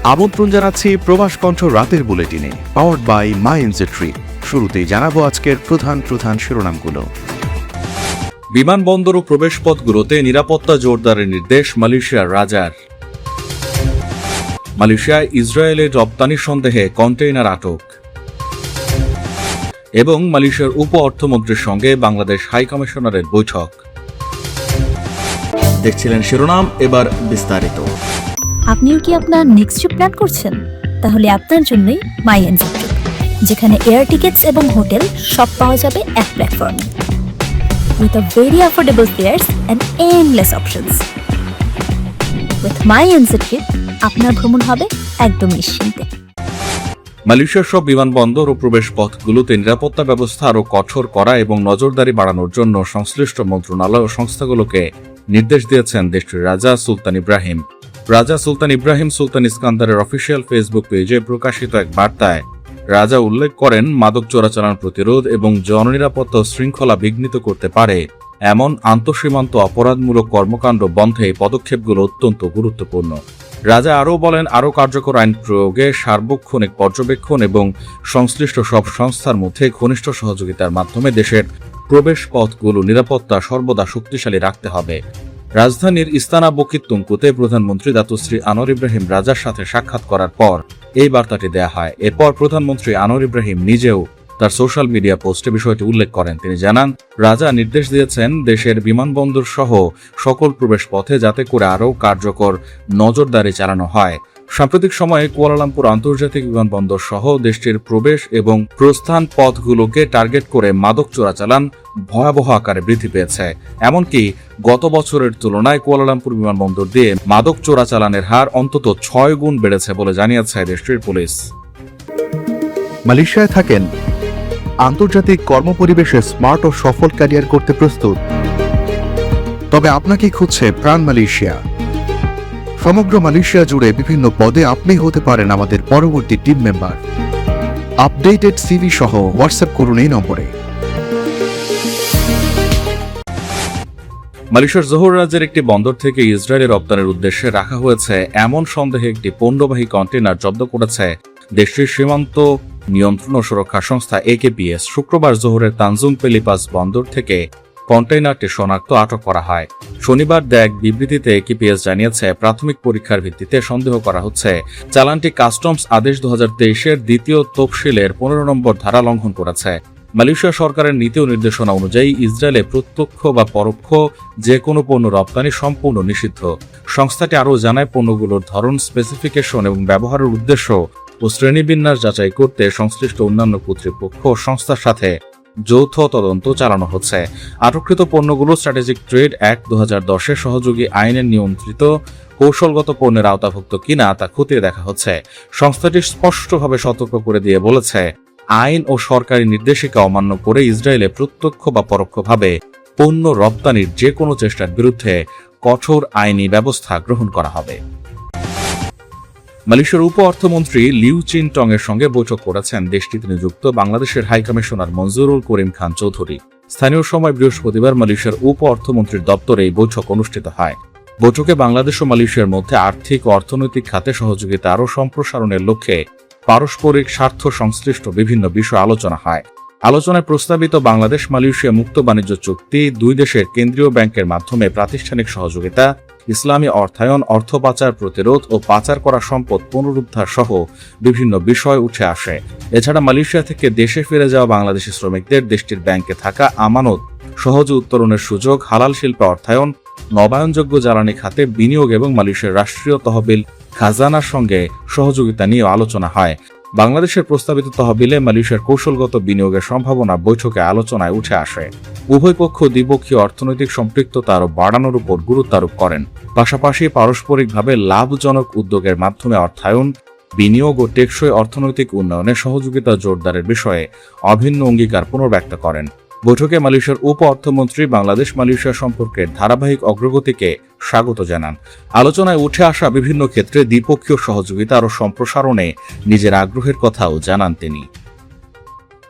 আমন্ত্রণ জানাচ্ছি প্রবাস কণ্ঠ রাতের বুলেটিনে, পাওয়ার্ড বাই মাই এনজেট্রি। শুরুতেই জানাবো আজকের প্রধান শিরোনামগুলো। বিমানবন্দর ও প্রবেশপথগুলোতে নিরাপত্তা জোরদারের নির্দেশ মালয়েশিয়ার রাজার। মালয়েশিয়ায় ইসরায়েলের রপ্তানি সন্দেহে কন্টেইনার আটক। এবং মালয়েশিয়ার উপ অর্থমন্ত্রীর সঙ্গে বাংলাদেশ হাই কমিশনারের বৈঠক। দেখছিলেন শিরোনাম, এবার বিস্তারিত। আপনিও কি আপনার নেক্সট ট্রিপ প্ল্যান করছেন? তাহলে আপনার জন্যই মাই এনজেট্রি, যেখানে এয়ার টিকেটস এবং হোটেল সব পাওয়া যাবে এক প্ল্যাটফর্মে, with a very affordable fares and endless options. With my এনজেট্রি আপনার ভ্রমণ হবে একদম নিশ্চিন্তে। মালয়েশিয়ার সব বিমানবন্দর ও প্রবেশপথগুলোতে নিরাপত্তা ব্যবস্থা আরও কঠোর করা এবং নজরদারি বাড়ানোর জন্য সংশ্লিষ্ট মন্ত্রণালয় ও সংস্থাগুলোকে নির্দেশ দিয়েছেন দেশটির রাজা সুলতান ইব্রাহিম। রাজা সুলতান ইব্রাহিম সুলতান ইস্কান্দারের অফিসিয়াল ফেসবুক পেজে প্রকাশিত এক বার্তায় রাজা উল্লেখ করেন, মাদক চোরাচালান প্রতিরোধ এবং জননিরাপত্তা ও শৃঙ্খলা বিঘ্নিত করতে পারে এমন আন্তঃসীমান্ত অপরাধমূলক কর্মকাণ্ড বন্ধে এই পদক্ষেপগুলো অত্যন্ত গুরুত্বপূর্ণ। রাজা আরও বলেন, আরও কার্যকর আইন প্রয়োগে, সার্বক্ষণিক পর্যবেক্ষণ এবং সংশ্লিষ্ট সব সংস্থার মধ্যে ঘনিষ্ঠ সহযোগিতার মাধ্যমে দেশের প্রবেশপথগুলো নিরাপত্তা সর্বদা শক্তিশালী রাখতে হবে। রাজধানীর ইস্তানা বুকিত তুংকুতে প্রধানমন্ত্রী দাতুশ্রী আনোয়ার ইব্রাহিম রাজার সাথে সাক্ষাৎ করার পর এই বার্তাটি দেয়া হয়। এরপর প্রধানমন্ত্রী আনোয়ার ইব্রাহিম নিজেও তার সোশ্যাল মিডিয়া পোস্টে বিষয়টি উল্লেখ করেন। তিনি জানান, রাজা নির্দেশ দিয়েছেন দেশের বিমানবন্দর সহ সকল প্রবেশ পথে যাতে করে আরও কার্যকর নজরদারি চালানো হয়। সাম্প্রতিক সময়ে কুয়ালালামপুর আন্তর্জাতিক বিমানবন্দর সহ দেশটির প্রবেশ এবং প্রস্থান পথগুলোকে টার্গেট করে মাদক চোরাচালান ভয়াবহ আকারে বৃদ্ধি পেয়েছে। এমনকি গত বছরের তুলনায় কুয়ালালামপুর বিমানবন্দর দিয়ে মাদক চোরাচালানের হার অন্তত 6 গুণ বেড়েছে বলে জানিয়েছে দেশটির পুলিশ। মালয়েশিয়ায় থাকেন, আন্তর্জাতিক কর্মপরিবেশে স্মার্ট ও সফল ক্যারিয়ার করতে প্রস্তুত, তবে আপনাকে খুঁজছে প্রাণ মালয়েশিয়া। সমগ্র মালয়েশিয়া জুড়ে বিভিন্ন পদে আপনি হতে পারেন আমাদের পরবর্তী টিম মেম্বার। আপডেটেড সিভি সহ হোয়াটসঅ্যাপ করুন এই নম্বরে। মালয়েশিয়ার জোহর রাজ্যের একটি বন্দর থেকে ইসরায়েলের রপ্তানির উদ্দেশ্যে রাখা হয়েছে এমন সন্দেহে একটি পণ্যবাহী কন্টেইনার জব্দ করেছে দেশটির সীমান্ত নিয়ন্ত্রণ ও সুরক্ষা সংস্থা AKPS। শুক্রবার জোহরের তানজুং পেলিপাস বন্দর থেকে কন্টেইনারটি শনাক্ত আটক করা হয়। শনিবার দেয়া এক বিবৃতিতে AKPS জানিয়েছে, প্রাথমিক পরীক্ষার ভিত্তিতে সন্দেহ করা হচ্ছে চালানটি কাস্টমস আদেশ 2023-এর দ্বিতীয় তফসিলের 15 নম্বর ধারা লঙ্ঘন করেছে। মালয়েশিয়া সরকারের নীতি ও নির্দেশনা অনুযায়ী ইসরায়েলে প্রত্যক্ষ বা পরোক্ষ যে কোনো পণ্য রপ্তানি সম্পূর্ণ নিষিদ্ধ। সংস্থাটি আরও জানায়, পণ্যগুলোর ধরন, স্পেসিফিকেশন এবং ব্যবহারের উদ্দেশ্য ও শ্রেণীবিন্যাস যাচাই করতে সংশ্লিষ্ট অন্যান্য কর্তৃপক্ষ ও সংস্থার সাথে যৌথ তদন্ত চালানো হচ্ছে। আটককৃত পণ্যগুলো স্ট্র্যাটেজিক ট্রেড অ্যাক্ট 2010-এর সহযোগী আইনের নিয়ন্ত্রিত কৌশলগত পণ্যের আওতাভুক্ত কিনা তা খতিয়ে দেখা হচ্ছে। সংস্থাটি স্পষ্টভাবে সতর্ক করে দিয়ে বলেছে, আইন ও সরকারি নির্দেশিকা অমান্য করে ইসরায়েলে প্রত্যক্ষ বা পরোক্ষভাবে পণ্য রপ্তানির যে কোনো চেষ্টার বিরুদ্ধে কঠোর আইনি ব্যবস্থা গ্রহণ করা হবে। মালয়েশিয়ার উপ অর্থমন্ত্রী লিউ চিন টং এর সঙ্গে বৈঠক করেছেন দেশটিতে নিযুক্ত বাংলাদেশের হাই কমিশনার মঞ্জুরুল করিম খান চৌধুরী। স্থানীয় সময় বৃহস্পতিবার মালয়েশিয়ার উপ অর্থমন্ত্রীর দপ্তরে এই বৈঠক অনুষ্ঠিত হয়। বৈঠকে বাংলাদেশ ও মালয়েশিয়ার মধ্যে আর্থিক ও অর্থনৈতিক খাতে সহযোগিতা আরও সম্প্রসারণের লক্ষ্যে পারস্পরিক স্বার্থ সংশ্লিষ্ট বিভিন্ন বিষয় আলোচনা হয়। আলোচনায় প্রস্তাবিত বাংলাদেশ মালয়েশিয়া মুক্ত বাণিজ্য চুক্তি, দুই দেশের কেন্দ্রীয় ব্যাংকের মাধ্যমে প্রাতিষ্ঠানিক সহযোগিতা, ইসলামী অর্থায়ন, অর্থ পাচার প্রতিরোধ ও পাচার করা সম্পদ পুনরুদ্ধার সহ বিভিন্ন বিষয় উঠে আসে। এছাড়া মালয়েশিয়া থেকে দেশে ফিরে যাওয়া বাংলাদেশি শ্রমিকদের দেশটির ব্যাংকে থাকা আমানত সহজে উত্তোলনের সুযোগ, হালাল শিল্পে অর্থায়ন, নবায়নযোগ্য জ্বালানি খাতে বিনিয়োগ এবং মালয়েশিয়ার রাষ্ট্রীয় তহবিল খাজানার সঙ্গে সহযোগিতা নিয়েও আলোচনা হয়। বাংলাদেশের প্রস্তাবিত তহবিলে মালয়েশিয়ার কৌশলগত বিনিয়োগের সম্ভাবনা বৈঠকে আলোচনায় উঠে আসে। উভয় পক্ষ দ্বিপক্ষীয় অর্থনৈতিক সম্পৃক্ততা আরও বাড়ানোর উপর গুরুত্ব আরোপ করেন। পাশাপাশি পারস্পরিকভাবে লাভজনক উদ্যোগের মাধ্যমে অর্থায়ন, বিনিয়োগ ও টেকসই অর্থনৈতিক উন্নয়নে সহযোগিতা জোরদারের বিষয়ে অভিন্ন অঙ্গীকার পুনর্ব্যক্ত করেন। বৈঠকে মালয়েশিয়ার উপ অর্থমন্ত্রী বাংলাদেশ মালয়েশিয়া সম্পর্কের ধারাবাহিক অগ্রগতিকে স্বাগত জানান। আলোচনায় উঠে আসা বিভিন্ন ক্ষেত্রে দ্বিপক্ষীয় সহযোগিতা আরও সম্প্রসারণে নিজের আগ্রহের কথাও জানান তিনি।